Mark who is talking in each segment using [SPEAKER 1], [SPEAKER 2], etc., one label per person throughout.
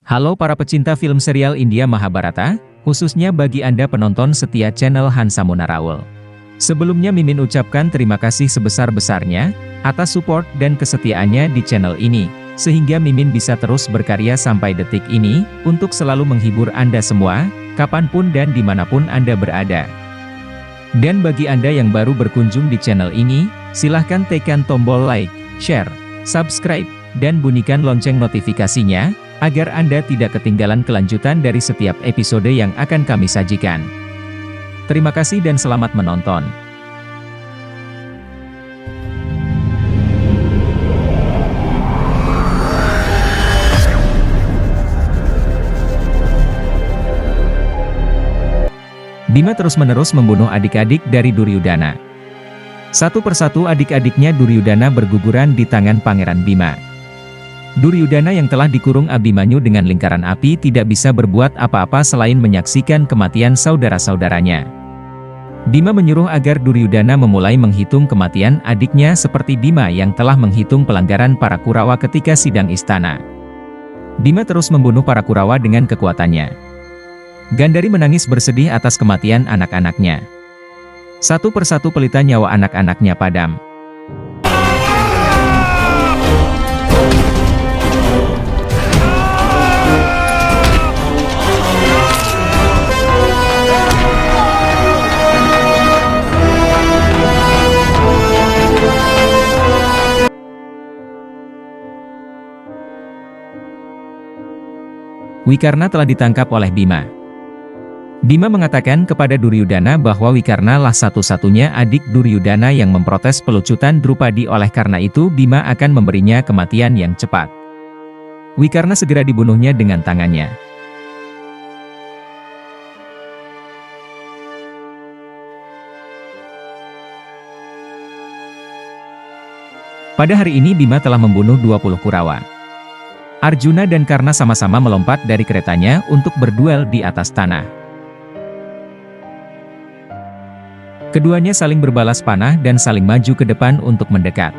[SPEAKER 1] Halo para pecinta film serial India Mahabharata, khususnya bagi Anda penonton setia channel Hansa Munarawal. Sebelumnya Mimin ucapkan terima kasih sebesar-besarnya atas support dan kesetiaannya di channel ini, sehingga Mimin bisa terus berkarya sampai detik ini, untuk selalu menghibur Anda semua, kapanpun dan dimanapun Anda berada. Dan bagi Anda yang baru berkunjung di channel ini, silahkan tekan tombol like, share, subscribe, dan bunyikan lonceng notifikasinya, agar Anda tidak ketinggalan kelanjutan dari setiap episode yang akan kami sajikan. Terima kasih dan selamat menonton. Bima terus-menerus membunuh adik-adik dari Duryudana. Satu persatu adik-adiknya Duryudana berguguran di tangan Pangeran Bima. Duryudana yang telah dikurung Abhimanyu dengan lingkaran api tidak bisa berbuat apa-apa selain menyaksikan kematian saudara-saudaranya. Bima menyuruh agar Duryudana memulai menghitung kematian adiknya seperti Bima yang telah menghitung pelanggaran para Kurawa ketika sidang istana. Bima terus membunuh para Kurawa dengan kekuatannya. Gandhari menangis bersedih atas kematian anak-anaknya. Satu persatu pelita nyawa anak-anaknya padam. Wikarna telah ditangkap oleh Bima. Bima mengatakan kepada Duryudana bahwa Wikarna lah satu-satunya adik Duryudana yang memprotes pelucutan Drupadi, oleh karena itu Bima akan memberinya kematian yang cepat. Wikarna segera dibunuhnya dengan tangannya. Pada hari ini Bima telah membunuh 20 Kurawa. Arjuna dan Karna sama-sama melompat dari keretanya untuk berduel di atas tanah. Keduanya saling berbalas panah dan saling maju ke depan untuk mendekat.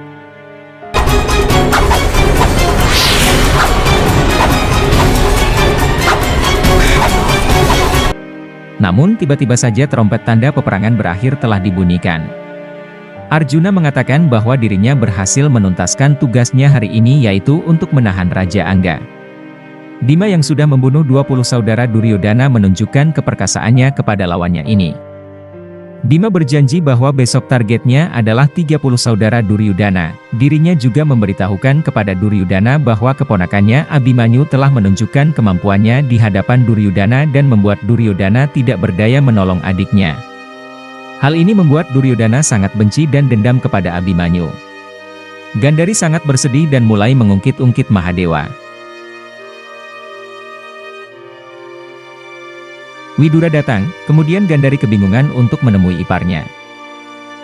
[SPEAKER 1] Namun tiba-tiba saja trompet tanda peperangan berakhir telah dibunyikan. Arjuna mengatakan bahwa dirinya berhasil menuntaskan tugasnya hari ini, yaitu untuk menahan Raja Angga. Bima yang sudah membunuh 20 saudara Duryudana menunjukkan keperkasaannya kepada lawannya ini. Bima berjanji bahwa besok targetnya adalah 30 saudara Duryudana. Dirinya juga memberitahukan kepada Duryudana bahwa keponakannya Abhimanyu telah menunjukkan kemampuannya di hadapan Duryudana dan membuat Duryudana tidak berdaya menolong adiknya. Hal ini membuat Duryudana sangat benci dan dendam kepada Abhimanyu. Gandhari sangat bersedih dan mulai mengungkit-ungkit Mahadewa. Widura datang, kemudian Gandhari kebingungan untuk menemui iparnya.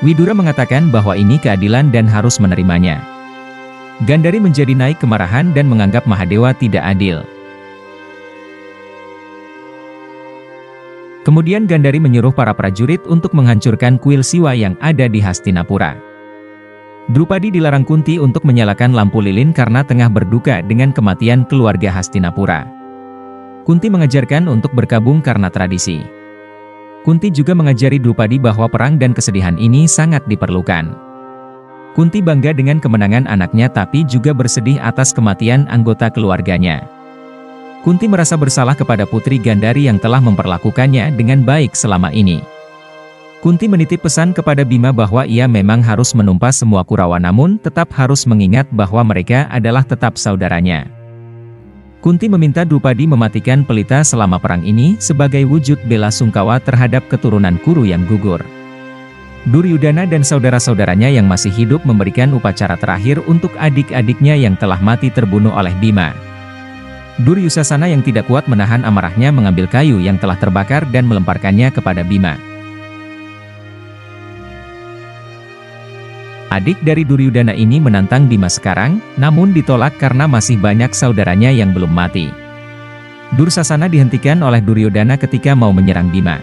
[SPEAKER 1] Widura mengatakan bahwa ini keadilan dan harus menerimanya. Gandhari menjadi naik kemarahan dan menganggap Mahadewa tidak adil. Kemudian Gandhari menyuruh para prajurit untuk menghancurkan kuil Siwa yang ada di Hastinapura. Drupadi dilarang Kunti untuk menyalakan lampu lilin karena tengah berduka dengan kematian keluarga Hastinapura. Kunti mengajarkan untuk berkabung karena tradisi. Kunti juga mengajari Drupadi bahwa perang dan kesedihan ini sangat diperlukan. Kunti bangga dengan kemenangan anaknya tapi juga bersedih atas kematian anggota keluarganya. Kunti merasa bersalah kepada putri Gandhari yang telah memperlakukannya dengan baik selama ini. Kunti menitip pesan kepada Bima bahwa ia memang harus menumpas semua Kurawa, namun tetap harus mengingat bahwa mereka adalah tetap saudaranya. Kunti meminta Drupadi mematikan pelita selama perang ini sebagai wujud bela sungkawa terhadap keturunan Kuru yang gugur. Duryudana dan saudara-saudaranya yang masih hidup memberikan upacara terakhir untuk adik-adiknya yang telah mati terbunuh oleh Bima. Duryusasana yang tidak kuat menahan amarahnya mengambil kayu yang telah terbakar dan melemparkannya kepada Bima. Adik dari Duryudana ini menantang Bima sekarang, namun ditolak karena masih banyak saudaranya yang belum mati. Dursasana dihentikan oleh Duryudana ketika mau menyerang Bima.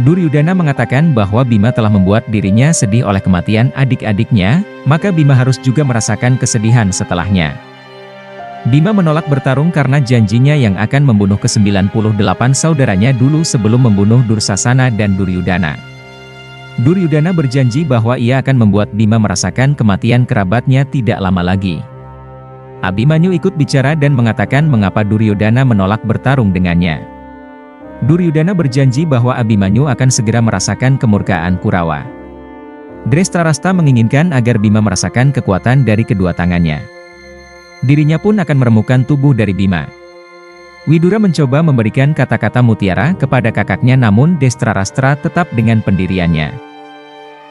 [SPEAKER 1] Duryudana mengatakan bahwa Bima telah membuat dirinya sedih oleh kematian adik-adiknya, maka Bima harus juga merasakan kesedihan setelahnya. Bima menolak bertarung karena janjinya yang akan membunuh ke-98 saudaranya dulu sebelum membunuh Dursasana dan Duryudana. Duryudana berjanji bahwa ia akan membuat Bima merasakan kematian kerabatnya tidak lama lagi. Abhimanyu ikut bicara dan mengatakan mengapa Duryudana menolak bertarung dengannya. Duryudana berjanji bahwa Abhimanyu akan segera merasakan kemurkaan Kurawa. Drestarasta menginginkan agar Bima merasakan kekuatan dari kedua tangannya. Dirinya pun akan meremukkan tubuh dari Bima. Widura mencoba memberikan kata-kata mutiara kepada kakaknya namun Drestarastra tetap dengan pendiriannya.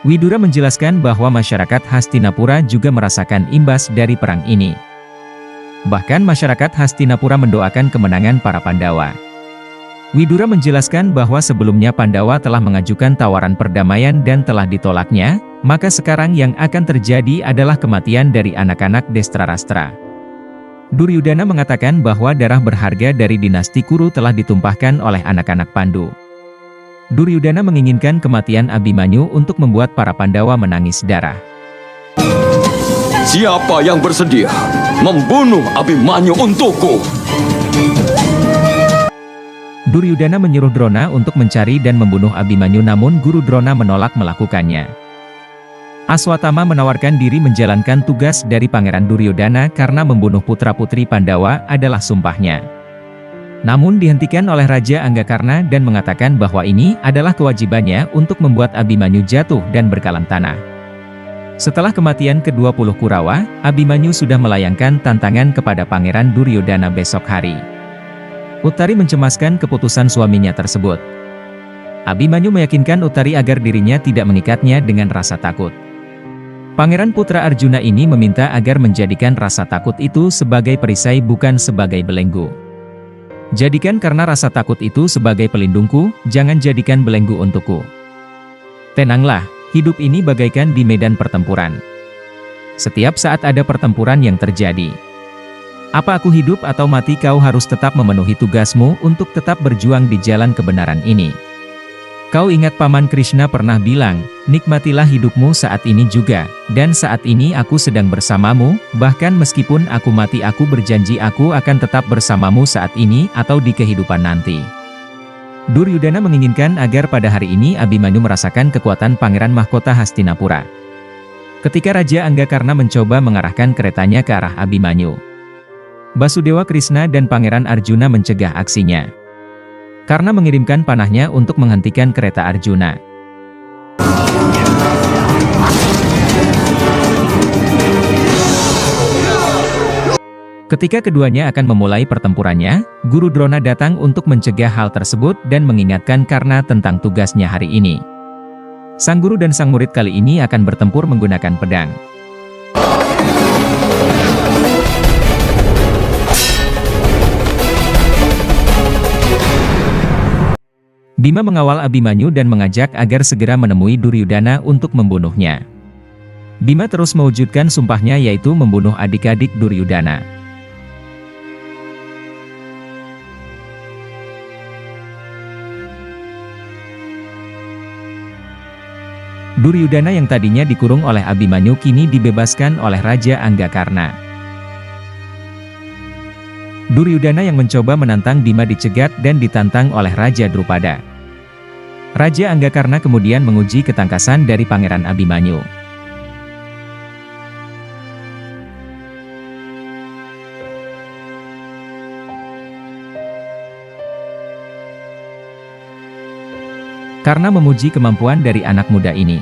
[SPEAKER 1] Widura menjelaskan bahwa masyarakat Hastinapura juga merasakan imbas dari perang ini. Bahkan masyarakat Hastinapura mendoakan kemenangan para Pandawa. Widura menjelaskan bahwa sebelumnya Pandawa telah mengajukan tawaran perdamaian dan telah ditolaknya, maka sekarang yang akan terjadi adalah kematian dari anak-anak Drestarastra. Duryudana mengatakan bahwa darah berharga dari dinasti Kuru telah ditumpahkan oleh anak-anak Pandu. Duryudana menginginkan kematian Abhimanyu untuk membuat para Pandawa menangis darah.
[SPEAKER 2] Siapa yang bersedia membunuh Abhimanyu untukku?
[SPEAKER 1] Duryudana menyuruh Drona untuk mencari dan membunuh Abhimanyu namun Guru Drona menolak melakukannya. Aswatthama menawarkan diri menjalankan tugas dari Pangeran Duryudana karena membunuh putra-putri Pandawa adalah sumpahnya. Namun dihentikan oleh Raja Anggakarna dan mengatakan bahwa ini adalah kewajibannya untuk membuat Abhimanyu jatuh dan berkalang tanah. Setelah kematian ke-20 Kurawa, Abhimanyu sudah melayangkan tantangan kepada Pangeran Duryudana besok hari. Uttari mencemaskan keputusan suaminya tersebut. Abhimanyu meyakinkan Uttari agar dirinya tidak mengikatnya dengan rasa takut. Pangeran putra Arjuna ini meminta agar menjadikan rasa takut itu sebagai perisai bukan sebagai belenggu. Jadikan karena rasa takut itu sebagai pelindungku, jangan jadikan belenggu untukku. Tenanglah, hidup ini bagaikan di medan pertempuran. Setiap saat ada pertempuran yang terjadi. Apa aku hidup atau mati kau harus tetap memenuhi tugasmu untuk tetap berjuang di jalan kebenaran ini. Kau ingat Paman Krishna pernah bilang, nikmatilah hidupmu saat ini juga, dan saat ini aku sedang bersamamu, bahkan meskipun aku mati aku berjanji aku akan tetap bersamamu saat ini atau di kehidupan nanti. Duryudana menginginkan agar pada hari ini Abhimanyu merasakan kekuatan Pangeran Mahkota Hastinapura. Ketika Raja Anggakarna mencoba mengarahkan keretanya ke arah Abhimanyu, Basudewa Krishna dan Pangeran Arjuna mencegah aksinya. Karena mengirimkan panahnya untuk menghentikan kereta Arjuna. Ketika keduanya akan memulai pertempurannya, Guru Drona datang untuk mencegah hal tersebut dan mengingatkan Karna tentang tugasnya hari ini. Sang guru dan sang murid kali ini akan bertempur menggunakan pedang. Bima mengawal Abhimanyu dan mengajak agar segera menemui Duryudana untuk membunuhnya. Bima terus mewujudkan sumpahnya yaitu membunuh adik-adik Duryudana. Duryudana yang tadinya dikurung oleh Abhimanyu kini dibebaskan oleh Raja Anggakarna. Duryudana yang mencoba menantang Bima dicegat dan ditantang oleh Raja Drupada. Raja Anggakarna kemudian menguji ketangkasan dari Pangeran Abhimanyu. Karna memuji kemampuan dari anak muda ini.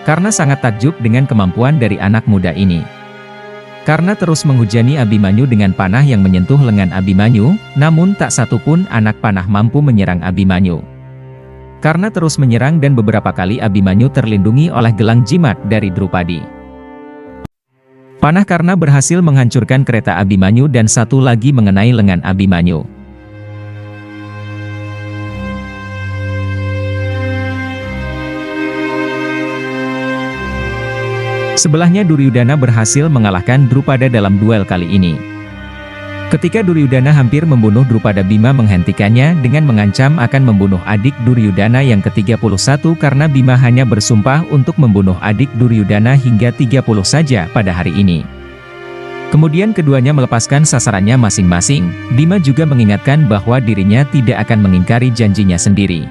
[SPEAKER 1] Karna sangat takjub dengan kemampuan dari anak muda ini. Karna terus menghujani Abhimanyu dengan panah yang menyentuh lengan Abhimanyu, namun tak satu pun anak panah mampu menyerang Abhimanyu. Karna terus menyerang dan beberapa kali Abhimanyu terlindungi oleh gelang jimat dari Drupadi. Panah Karna berhasil menghancurkan kereta Abhimanyu dan satu lagi mengenai lengan Abhimanyu. Sebelahnya Duryudana berhasil mengalahkan Drupada dalam duel kali ini. Ketika Duryudana hampir membunuh Drupada, Bima menghentikannya dengan mengancam akan membunuh adik Duryudana yang ke-31 karena Bima hanya bersumpah untuk membunuh adik Duryudana hingga 30 saja pada hari ini. Kemudian keduanya melepaskan sasarannya masing-masing. Bima juga mengingatkan bahwa dirinya tidak akan mengingkari janjinya sendiri.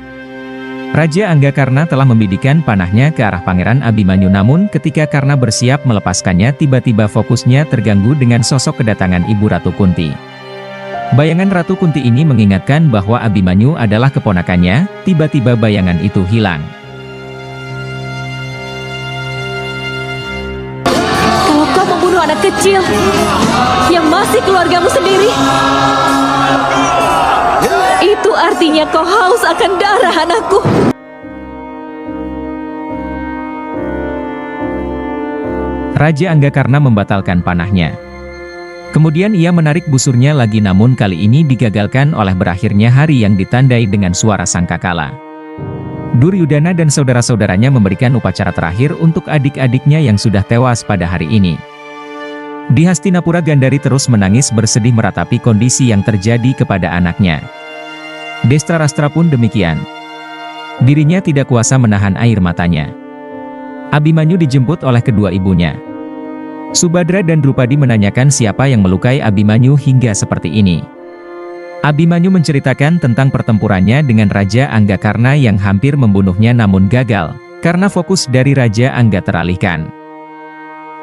[SPEAKER 1] Raja Anggakarna telah membidikkan panahnya ke arah Pangeran Abimanyu, namun ketika Karna bersiap melepaskannya, tiba-tiba fokusnya terganggu dengan sosok kedatangan Ibu Ratu Kunti. Bayangan Ratu Kunti ini mengingatkan bahwa Abimanyu adalah keponakannya. Tiba-tiba bayangan itu hilang.
[SPEAKER 3] Kalau kau membunuh anak kecil yang masih keluargamu sendiri, itu artinya kau haus akan darah anakku.
[SPEAKER 1] Raja Anggakarna membatalkan panahnya. Kemudian ia menarik busurnya lagi, namun kali ini digagalkan oleh berakhirnya hari yang ditandai dengan suara sangkakala. Duryudana dan saudara-saudaranya memberikan upacara terakhir untuk adik-adiknya yang sudah tewas pada hari ini. Di Hastinapura, Gandari terus menangis bersedih meratapi kondisi yang terjadi kepada anaknya. Destrarastra pun demikian. Dirinya tidak kuasa menahan air matanya. Abimanyu dijemput oleh kedua ibunya. Subadra dan Drupadi menanyakan siapa yang melukai Abimanyu hingga seperti ini. Abimanyu menceritakan tentang pertempurannya dengan Raja Anggakarna yang hampir membunuhnya namun gagal, karena fokus dari Raja Angga teralihkan.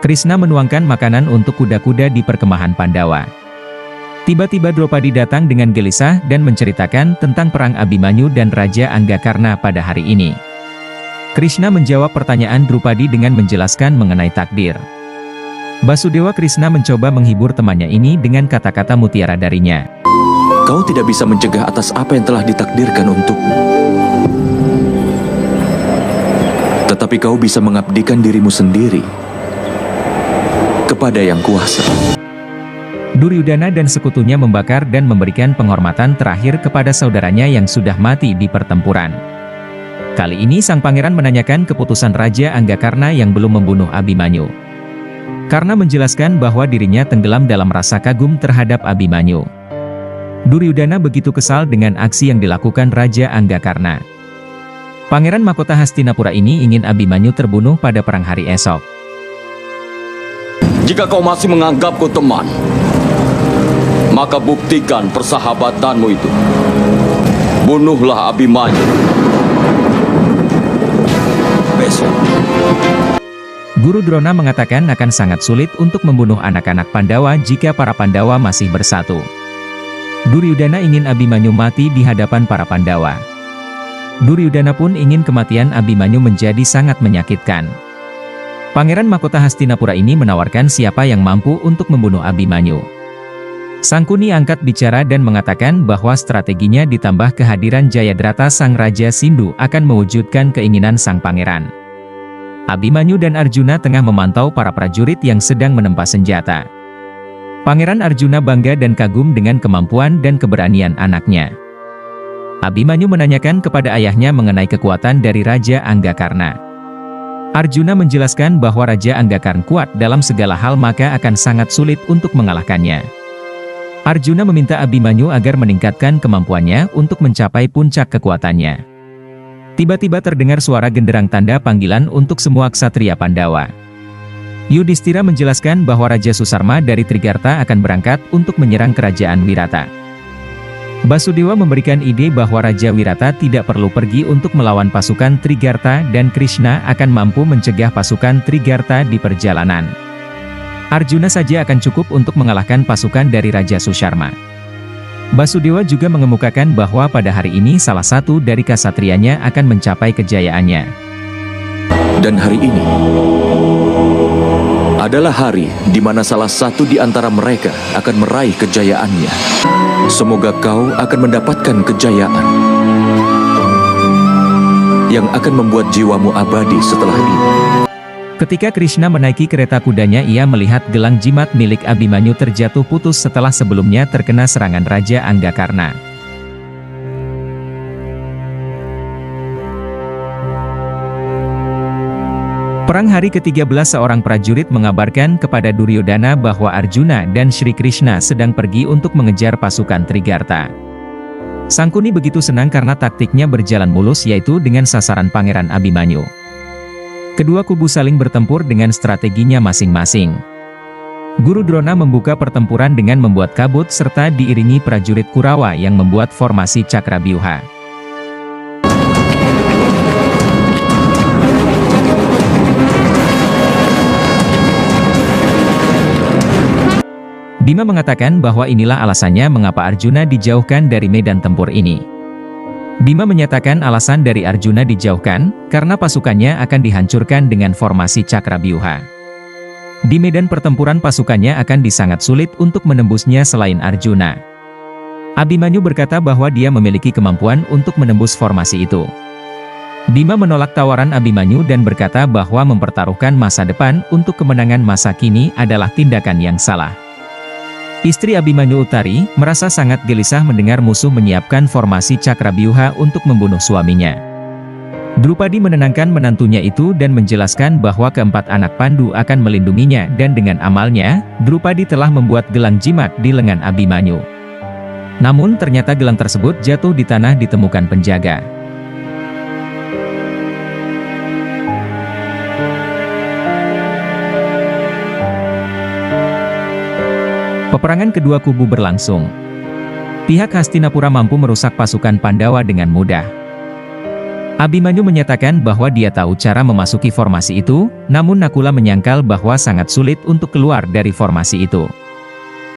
[SPEAKER 1] Krishna menuangkan makanan untuk kuda-kuda di perkemahan Pandawa. Tiba-tiba Drupadi datang dengan gelisah dan menceritakan tentang perang Abimanyu dan Raja Anggakarna pada hari ini. Krishna menjawab pertanyaan Drupadi dengan menjelaskan mengenai takdir. Basudewa Krishna mencoba menghibur temannya ini dengan kata-kata mutiara darinya.
[SPEAKER 2] Kau tidak bisa mencegah atas apa yang telah ditakdirkan untukmu. Tetapi kau bisa mengabdikan dirimu sendiri kepada Yang Kuasa.
[SPEAKER 1] Duryudana dan sekutunya membakar dan memberikan penghormatan terakhir kepada saudaranya yang sudah mati di pertempuran. Kali ini sang pangeran menanyakan keputusan Raja Anggakarna yang belum membunuh Abimanyu. Karena menjelaskan bahwa dirinya tenggelam dalam rasa kagum terhadap Abimanyu. Duryudana begitu kesal dengan aksi yang dilakukan Raja Anggakarna. Pangeran Mahkota Hastinapura ini ingin Abimanyu terbunuh pada perang hari esok.
[SPEAKER 2] Jika kau masih menganggapku teman, maka buktikan persahabatanmu itu. Bunuhlah Abimanyu. Besok.
[SPEAKER 1] Guru Drona mengatakan akan sangat sulit untuk membunuh anak-anak Pandawa jika para Pandawa masih bersatu. Duryudana ingin Abimanyu mati di hadapan para Pandawa. Duryudana pun ingin kematian Abimanyu menjadi sangat menyakitkan. Pangeran Mahkota Hastinapura ini menawarkan siapa yang mampu untuk membunuh Abimanyu. Sangkuni angkat bicara dan mengatakan bahwa strateginya ditambah kehadiran Jayadrata sang Raja Sindu akan mewujudkan keinginan sang pangeran. Abimanyu dan Arjuna tengah memantau para prajurit yang sedang menempa senjata. Pangeran Arjuna bangga dan kagum dengan kemampuan dan keberanian anaknya. Abimanyu menanyakan kepada ayahnya mengenai kekuatan dari Raja Anggakarna. Arjuna menjelaskan bahwa Raja Anggakarna kuat dalam segala hal, maka akan sangat sulit untuk mengalahkannya. Arjuna meminta Abimanyu agar meningkatkan kemampuannya untuk mencapai puncak kekuatannya. Tiba-tiba terdengar suara genderang tanda panggilan untuk semua ksatria Pandawa. Yudhistira menjelaskan bahwa Raja Susarma dari Trigarta akan berangkat untuk menyerang kerajaan Wirata. Basudewa memberikan ide bahwa Raja Wirata tidak perlu pergi untuk melawan pasukan Trigarta dan Krishna akan mampu mencegah pasukan Trigarta di perjalanan. Arjuna saja akan cukup untuk mengalahkan pasukan dari Raja Susarma. Basudewa juga mengemukakan bahwa pada hari ini salah satu dari kasatrianya akan mencapai kejayaannya.
[SPEAKER 2] Dan hari ini adalah hari di mana salah satu di antara mereka akan meraih kejayaannya. Semoga kau akan mendapatkan kejayaan yang akan membuat jiwamu abadi setelah ini.
[SPEAKER 1] Ketika Krishna menaiki kereta kudanya, ia melihat gelang jimat milik Abimanyu terjatuh putus setelah sebelumnya terkena serangan Raja Anggakarna. Perang hari ke-13, seorang prajurit mengabarkan kepada Duryodhana bahwa Arjuna dan Sri Krishna sedang pergi untuk mengejar pasukan Trigarta. Sangkuni begitu senang karena taktiknya berjalan mulus, yaitu dengan sasaran Pangeran Abimanyu. Kedua kubu saling bertempur dengan strateginya masing-masing. Guru Drona membuka pertempuran dengan membuat kabut serta diiringi prajurit Kurawa yang membuat formasi Cakrabyuha. Bima mengatakan bahwa inilah alasannya mengapa Arjuna dijauhkan dari medan tempur ini. Bima menyatakan alasan dari Arjuna dijauhkan, karena pasukannya akan dihancurkan dengan formasi Cakrabyuha. Di medan pertempuran pasukannya akan disangat sulit untuk menembusnya selain Arjuna. Abhimanyu berkata bahwa dia memiliki kemampuan untuk menembus formasi itu. Bima menolak tawaran Abhimanyu dan berkata bahwa mempertaruhkan masa depan untuk kemenangan masa kini adalah tindakan yang salah. Istri Abhimanyu Uttari merasa sangat gelisah mendengar musuh menyiapkan formasi Cakrabyuha untuk membunuh suaminya. Drupadi menenangkan menantunya itu dan menjelaskan bahwa keempat anak Pandu akan melindunginya dan dengan amalnya, Drupadi telah membuat gelang jimat di lengan Abhimanyu. Namun ternyata gelang tersebut jatuh di tanah ditemukan penjaga. Peperangan kedua kubu berlangsung. Pihak Hastinapura mampu merusak pasukan Pandawa dengan mudah. Abhimanyu menyatakan bahwa dia tahu cara memasuki formasi itu, namun Nakula menyangkal bahwa sangat sulit untuk keluar dari formasi itu.